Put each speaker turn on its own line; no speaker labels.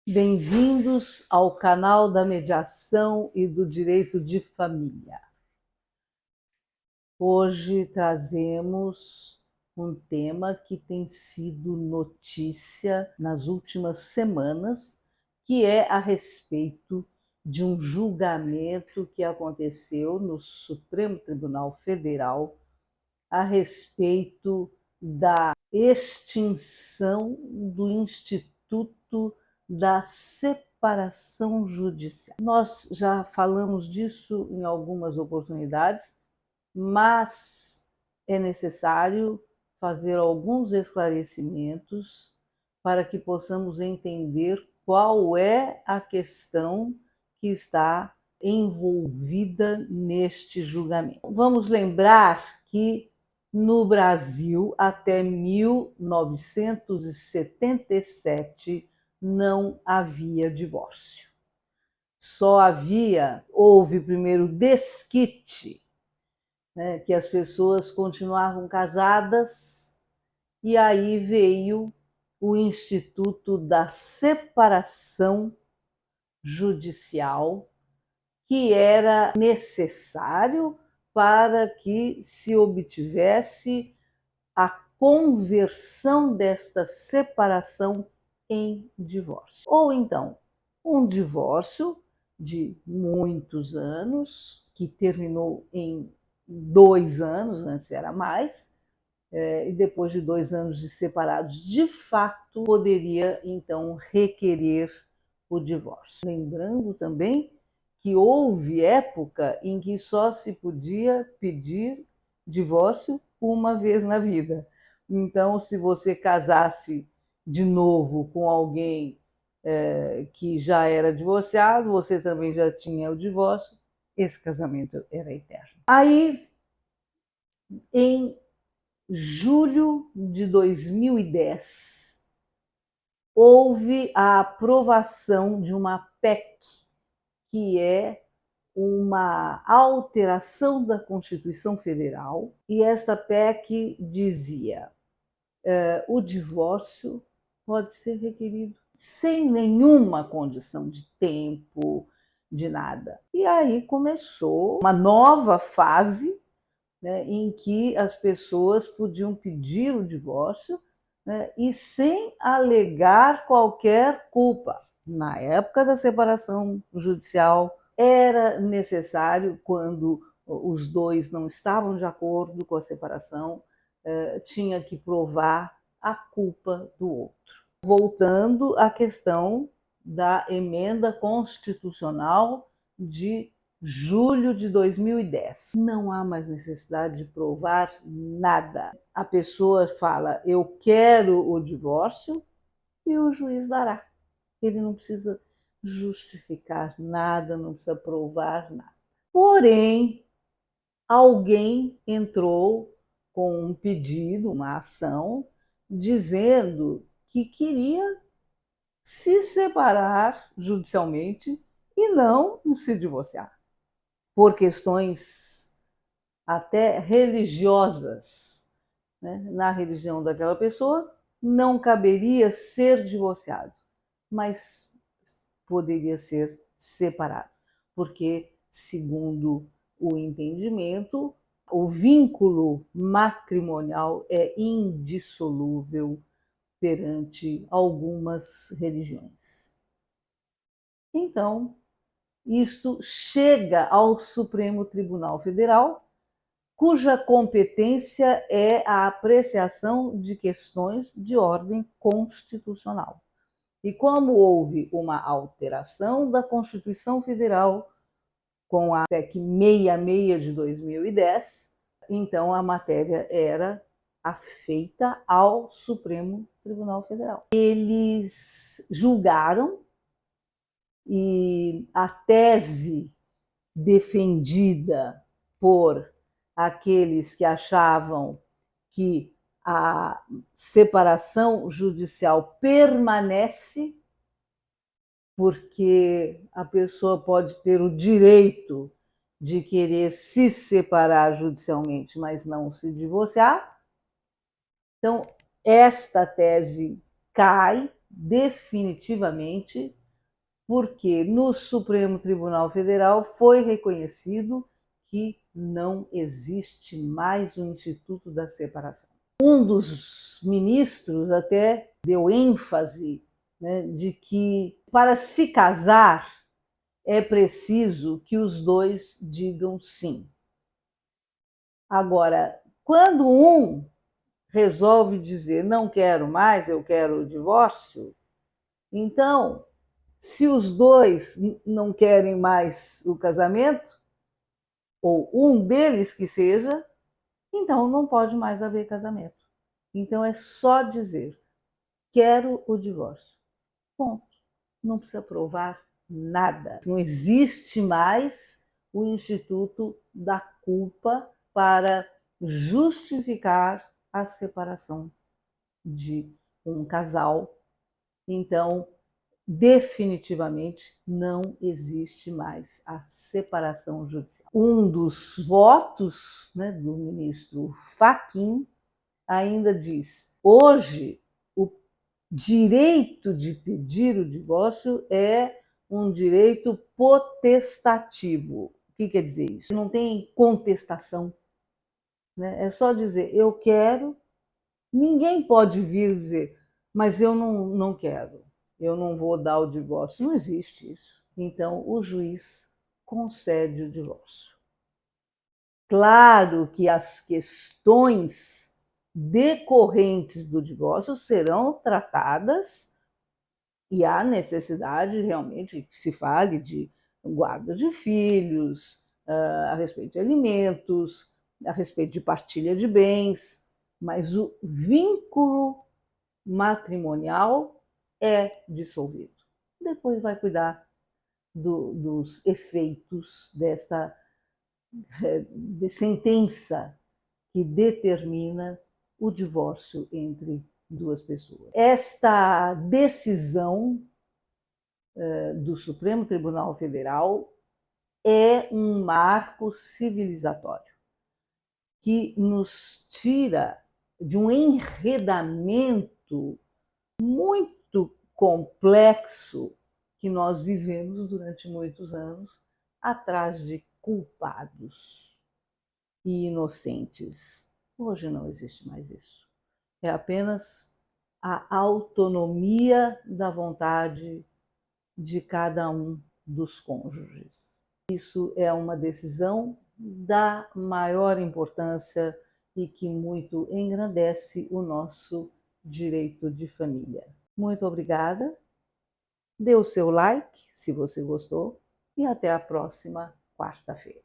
Bem-vindos ao canal da mediação e do direito de família. Hoje trazemos um tema que tem sido notícia nas últimas semanas, que é a respeito de um julgamento que aconteceu no Supremo Tribunal Federal a respeito da extinção do Instituto da Separação Judicial. Nós já falamos disso em algumas oportunidades, mas é necessário fazer alguns esclarecimentos para que possamos entender qual é a questão que está envolvida neste julgamento. Vamos lembrar que no Brasil, até 1977, não havia divórcio. Houve primeiro desquite, né, que as pessoas continuavam casadas, e aí veio o Instituto da Separação Judicial, que era necessário para que se obtivesse a conversão desta separação em divórcio. Ou então, um divórcio de muitos anos, que terminou em 2 anos, antes era mais, e depois de 2 anos de separados, de fato, poderia então requerer o divórcio. Lembrando também que houve época em que só se podia pedir divórcio uma vez na vida. Então, se você casasse de novo com alguém que já era divorciado, você também já tinha o divórcio, esse casamento era eterno. Aí, em julho de 2010, houve a aprovação de uma PEC, que é uma alteração da Constituição Federal, e esta PEC dizia: o divórcio pode ser requerido sem nenhuma condição de tempo, de nada. E aí começou uma nova fase, né, em que as pessoas podiam pedir o divórcio, né, e sem alegar qualquer culpa. Na época da separação judicial, era necessário, quando os dois não estavam de acordo com a separação, tinha que provar a culpa do outro. Voltando à questão da emenda constitucional de julho de 2010. Não há mais necessidade de provar nada. A pessoa fala: eu quero o divórcio, e o juiz dará. Ele não precisa justificar nada, não precisa provar nada. Porém, alguém entrou com um pedido, uma ação, dizendo que queria se separar judicialmente e não se divorciar, por questões até religiosas, né? Na religião daquela pessoa, não caberia ser divorciado, mas poderia ser separado, porque, segundo o entendimento, o vínculo matrimonial é indissolúvel perante algumas religiões. Então, isto chega ao Supremo Tribunal Federal, cuja competência é a apreciação de questões de ordem constitucional. E como houve uma alteração da Constituição Federal com a PEC 66 de 2010, então a matéria era afeita ao Supremo Tribunal Federal. Eles julgaram, e a tese defendida por aqueles que achavam que a separação judicial permanece, porque a pessoa pode ter o direito de querer se separar judicialmente, mas não se divorciar. Então, esta tese cai definitivamente porque no Supremo Tribunal Federal foi reconhecido que não existe mais o Instituto da Separação. Um dos ministros até deu ênfase, né, de que para se casar é preciso que os dois digam sim. Agora, quando um resolve dizer não quero mais, eu quero o divórcio, então, se os dois não querem mais o casamento, ou um deles que seja, então não pode mais haver casamento. Então é só dizer quero o divórcio. Ponto. Não precisa provar nada. Não existe mais o instituto da culpa para justificar a separação de um casal. Então, definitivamente não existe mais a separação judicial. Um dos votos, né, do ministro Fachin ainda diz: hoje o direito de pedir o divórcio é um direito potestativo. O que quer dizer isso? Não tem contestação, né? É só dizer eu quero. Ninguém pode vir dizer, mas eu não quero, eu não vou dar o divórcio. Não existe isso. Então, o juiz concede o divórcio. Claro que as questões decorrentes do divórcio serão tratadas e há necessidade realmente que se fale de guarda de filhos, a respeito de alimentos, a respeito de partilha de bens, mas o vínculo matrimonial é dissolvido. Depois vai cuidar dos efeitos de sentença que determina o divórcio entre duas pessoas. Esta decisão do Supremo Tribunal Federal é um marco civilizatório que nos tira de um enredamento muito complexo que nós vivemos durante muitos anos atrás de culpados e inocentes. Hoje não existe mais isso. É apenas a autonomia da vontade de cada um dos cônjuges. Isso é uma decisão da maior importância e que muito engrandece o nosso direito de família. Muito obrigada. Dê o seu like se você gostou e até a próxima quarta-feira.